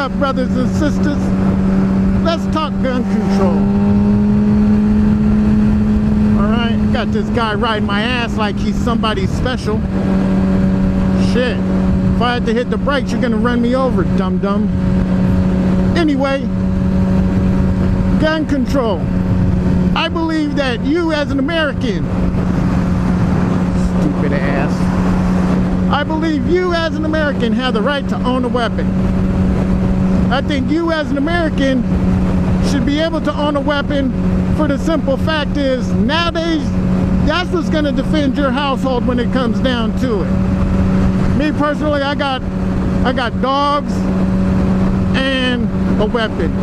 up, brothers and sisters? Let's talk gun control. Alright, got this guy riding my ass like he's somebody special. Shit. If I had to hit the brakes, you're gonna run me over, dum-dum. Anyway, gun control. I believe that you as an American, stupid ass, I believe you as an American have the right to own a weapon. I think you as an American should be able to own a weapon for the simple fact is nowadays that's what's going to defend your household when it comes down to it. Me personally, I got dogs and a weapon,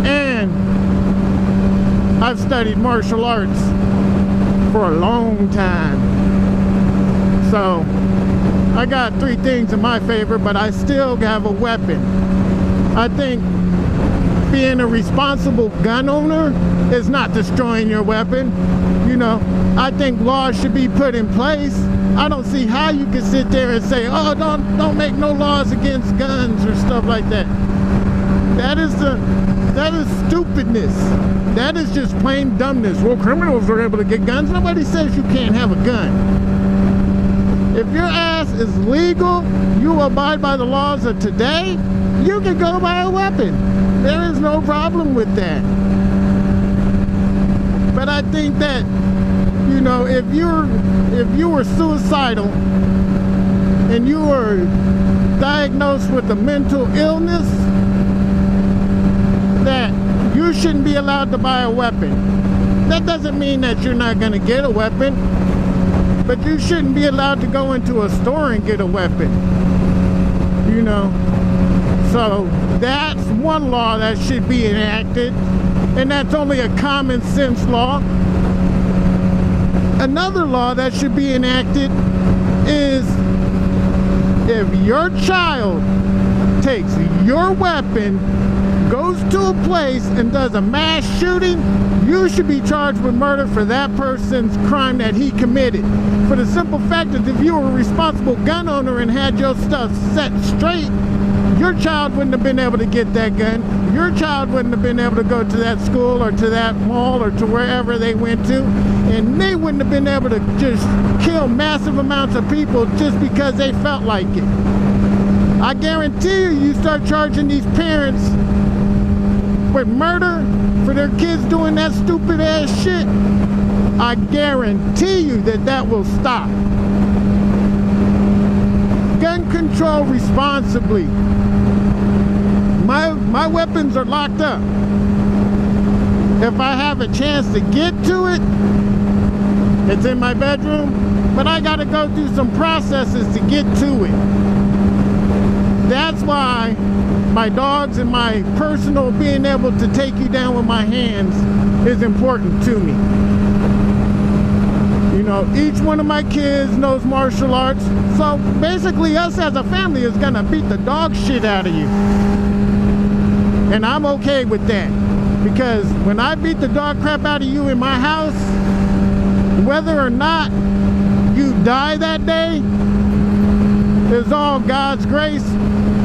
and I've studied martial arts for a long time, so I got 3 things in my favor, but I still have a weapon. I think being a responsible gun owner is not destroying your weapon. You know, I think laws should be put in place. I don't see how you can sit there and say, oh, don't make no laws against guns or stuff like that. That is stupidness. That is just plain dumbness. Well, criminals are able to get guns. Nobody says you can't have a gun. If your ass is legal, you abide by the laws of today, you can go buy a weapon. There is no problem with that. But I think that, you know, if you were suicidal and you were diagnosed with a mental illness, that you shouldn't be allowed to buy a weapon. That doesn't mean that you're not going to get a weapon, but you shouldn't be allowed to go into a store and get a weapon. You know, so that's one law that should be enacted, and that's only a common sense law. Another law that should be enacted is if your child takes your weapon, goes to a place and does a mass shooting, you should be charged with murder for that person's crime that he committed. For the simple fact that if you were a responsible gun owner and had your stuff set straight, your child wouldn't have been able to get that gun. Your child wouldn't have been able to go to that school or to that mall or to wherever they went to. And they wouldn't have been able to just kill massive amounts of people just because they felt like it. I guarantee you start charging these parents with murder for their kids doing that stupid ass shit, I guarantee you that will stop. Gun control responsibly. My weapons are locked up. If I have a chance to get to it, it's in my bedroom, but I gotta go through some processes to get to it. That's why my dogs and my personal being able to take you down with my hands is important to me. You know, each one of my kids knows martial arts, so basically us as a family is gonna beat the dog shit out of you. And I'm okay with that, because when I beat the dog crap out of you in my house, whether or not you die that day is all God's grace,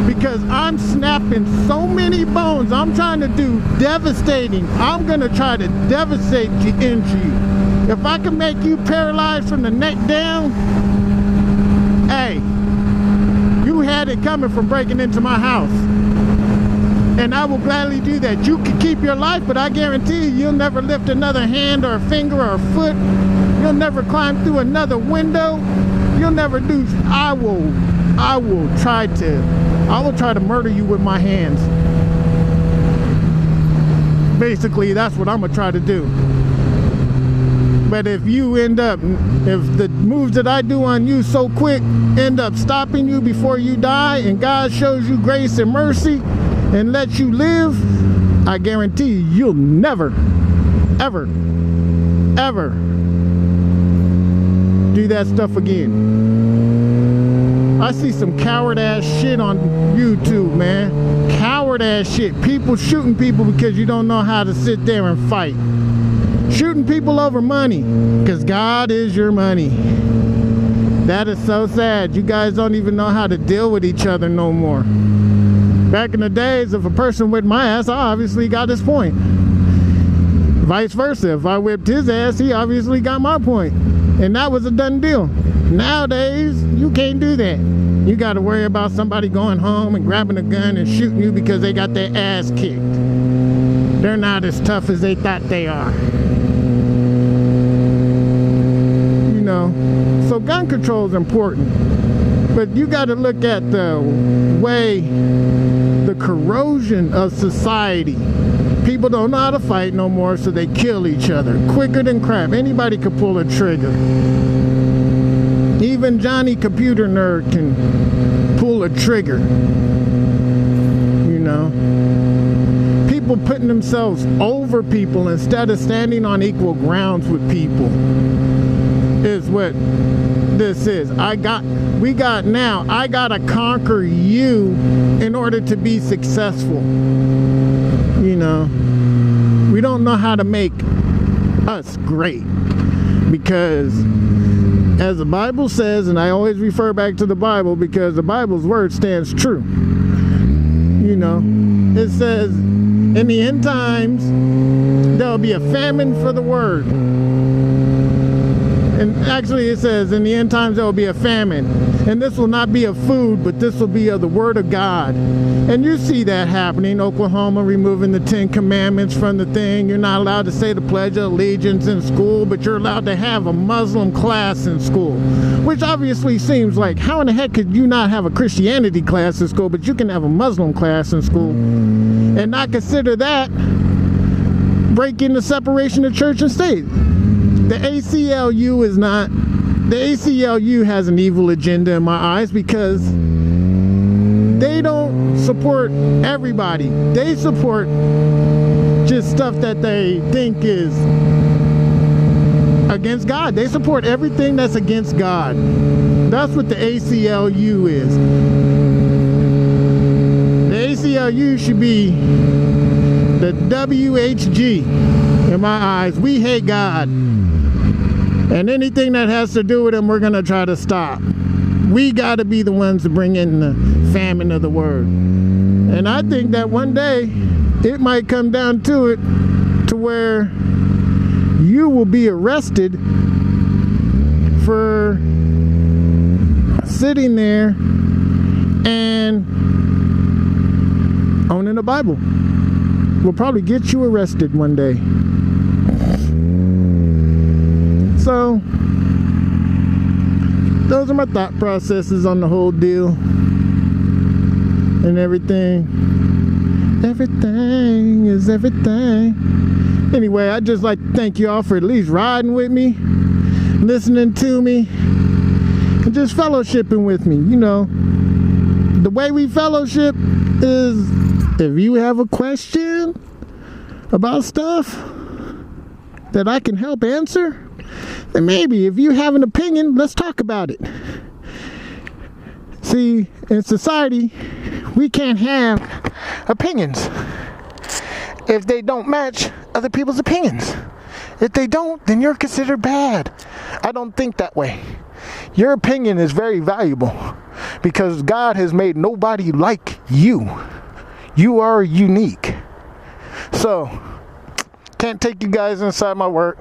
because I'm snapping so many bones. I'm trying to do devastating. I'm gonna try to devastate you, injure you. If I can make you paralyzed from the neck down, hey, you had it coming from breaking into my house. And I will gladly do that. You can keep your life, but I guarantee you'll never lift another hand or a finger or a foot. You'll never climb through another window. You'll never do. I will try to murder you with my hands. Basically, that's what I'm gonna try to do. But if the moves that I do on you so quick end up stopping you before you die, and God shows you grace and mercy and lets you live, I guarantee you'll never, ever, ever do that stuff again. I see some coward ass shit on YouTube, man. Coward ass shit. People shooting people because you don't know how to sit there and fight. Shooting people over money, because God is your money. That is so sad. You guys don't even know how to deal with each other no more. Back in the days, if a person whipped my ass, I obviously got his point. Vice versa, if I whipped his ass, he obviously got my point. And that was a done deal. Nowadays, you can't do that. You got to worry about somebody going home and grabbing a gun and shooting you because they got their ass kicked. They're not as tough as they thought they are. You know, so gun control is important. But you got to look at the way, the corrosion of society. People don't know how to fight no more, so they kill each other quicker than crap. Anybody could pull a trigger. Even Johnny Computer Nerd can pull a trigger. You know, people putting themselves over people instead of standing on equal grounds with people is what this is. I gotta conquer you in order to be successful. You know, we don't know how to make us great, because as the Bible says, and I always refer back to the Bible because the Bible's word stands true. You know, it says in the end times there'll be a famine for the word. And actually it says in the end times there will be a famine. And this will not be of food, but this will be of the word of God. And you see that happening. Oklahoma removing the 10 Commandments from the thing. You're not allowed to say the Pledge of Allegiance in school, but you're allowed to have a Muslim class in school. Which obviously seems like, how in the heck could you not have a Christianity class in school, but you can have a Muslim class in school? And not consider that breaking the separation of church and state. The ACLU is not. The ACLU has an evil agenda in my eyes because they don't support everybody. They support just stuff that they think is against God. They support everything that's against God. That's what the ACLU is. The ACLU should be the WHG in my eyes. We hate God. And anything that has to do with him, we're going to try to stop. We got to be the ones to bring in the famine of the word. And I think that one day, it might come down to it, to where you will be arrested for sitting there and owning a Bible. We'll probably get you arrested one day. So, those are my thought processes on the whole deal and everything. Everything is everything. Anyway, I'd just like to thank you all for at least riding with me, listening to me, and just fellowshipping with me. You know, the way we fellowship is if you have a question about stuff that I can help answer, and maybe if you have an opinion, let's talk about it. See, in society, we can't have opinions if they don't match other people's opinions. If they don't, then you're considered bad. I don't think that way. Your opinion is very valuable because God has made nobody like you. You are unique. So, can't take you guys inside my work.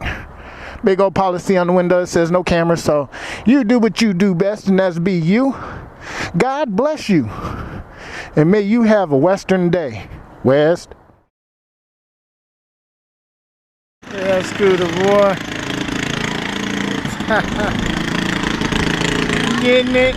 Big old policy on the window that says no camera, so you do what you do best, and that's be you. God bless you, and may you have a Western day. West. Yeah, Scooter boy. Getting it.